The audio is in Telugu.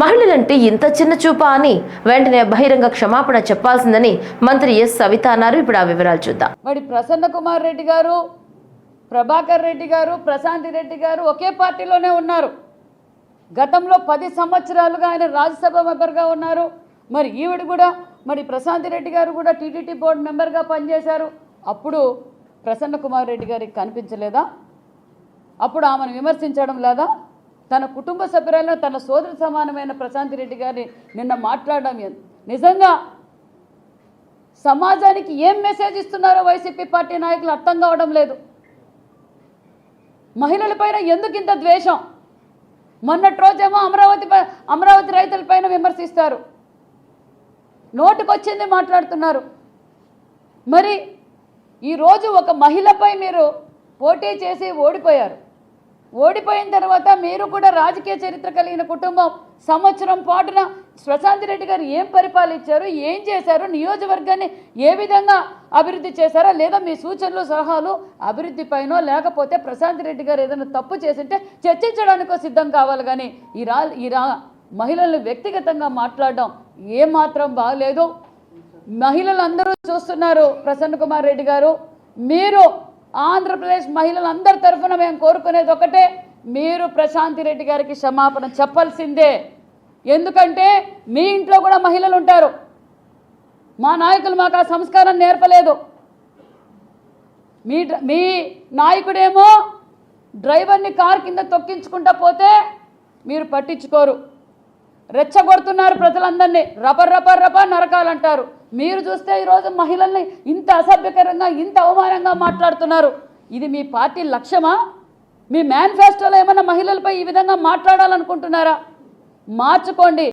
మహిళలంటే ఇంత చిన్న చూపా అని వెంటనే బహిరంగ క్షమాపణ చెప్పాల్సిందని మంత్రి ఎస్ సవిత అన్నారు. ఇప్పుడు ఆ వివరాలు చూద్దాం. మరి ప్రసన్న కుమార్ రెడ్డి గారు, ప్రభాకర్ రెడ్డి గారు, ప్రశాంతి రెడ్డి గారు ఒకే పార్టీలోనే ఉన్నారు. గతంలో 10 సంవత్సరాలుగా ఆయన రాజ్యసభ మెంబర్గా ఉన్నారు. మరి ఈవిడ కూడా, మరి ప్రశాంతి రెడ్డి గారు కూడా టీటీడీ బోర్డు మెంబర్గా పనిచేశారు. అప్పుడు ప్రసన్న కుమార్ రెడ్డి గారికి కనిపించలేదా? అప్పుడు ఆమెను విమర్శించడం లేదా? తన కుటుంబ సభ్యులైన తన సోదరు సమానమైన ప్రశాంతి రెడ్డి గారిని నిన్న మాట్లాడడం నిజంగా సమాజానికి ఏం మెసేజ్ ఇస్తున్నారో వైసీపీ పార్టీ నాయకులు అర్థం కావడం లేదు. మహిళలపైన ఎందుకు ఇంత ద్వేషం? మొన్నటి రోజేమో అమరావతి రైతులపైన విమర్శిస్తారు, నోటికొచ్చింది మాట్లాడుతున్నారు. మరి ఈరోజు ఒక మహిళపై మీరు పోటీ చేసి ఓడిపోయారు. ఓడిపోయిన తర్వాత మీరు కూడా రాజకీయ చరిత్ర కలిగిన కుటుంబం, సంవత్సరం పాటున ప్రశాంతి రెడ్డి గారు ఏం పరిపాలించారు, ఏం చేశారు, నియోజకవర్గాన్ని ఏ విధంగా అభివృద్ధి చేశారా, లేదా మీ సూచనలు సలహాలు అభివృద్ధి పైనో, లేకపోతే ప్రశాంతి రెడ్డి గారు ఏదైనా తప్పు చేసింటే చర్చించడానికో సిద్ధం కావాలి. కానీ ఈ మహిళలను వ్యక్తిగతంగా మాట్లాడడం ఏమాత్రం బాగలేదు. మహిళలందరూ చూస్తున్నారు. ప్రసన్న కుమార్ రెడ్డి గారు, మీరు ఆంధ్రప్రదేశ్ మహిళలందరి తరఫున మేము కోరుకునేది ఒకటే, మీరు ప్రశాంతి రెడ్డి గారికి క్షమాపణ చెప్పాల్సిందే. ఎందుకంటే మీ ఇంట్లో కూడా మహిళలు ఉంటారు. మా నాయకులు మాకు ఆ సంస్కారం నేర్పలేదు. మీ నాయకుడేమో డ్రైవర్ని కార్ కింద తొక్కించుకుంటా పోతే మీరు పట్టించుకోరు, రెచ్చగొడుతున్నారు ప్రజలందరినీ, రప నరకాలంటారు. మీరు చూస్తే ఈరోజు మహిళల్ని ఇంత అసభ్యకరంగా, ఇంత అవమానంగా మాట్లాడుతున్నారు. ఇది మీ పార్టీ లక్ష్యమా? మీ మేనిఫెస్టోలో ఏమన్నా మహిళలపై ఈ విధంగా మాట్లాడాలనుకుంటున్నారా? మార్చుకోండి.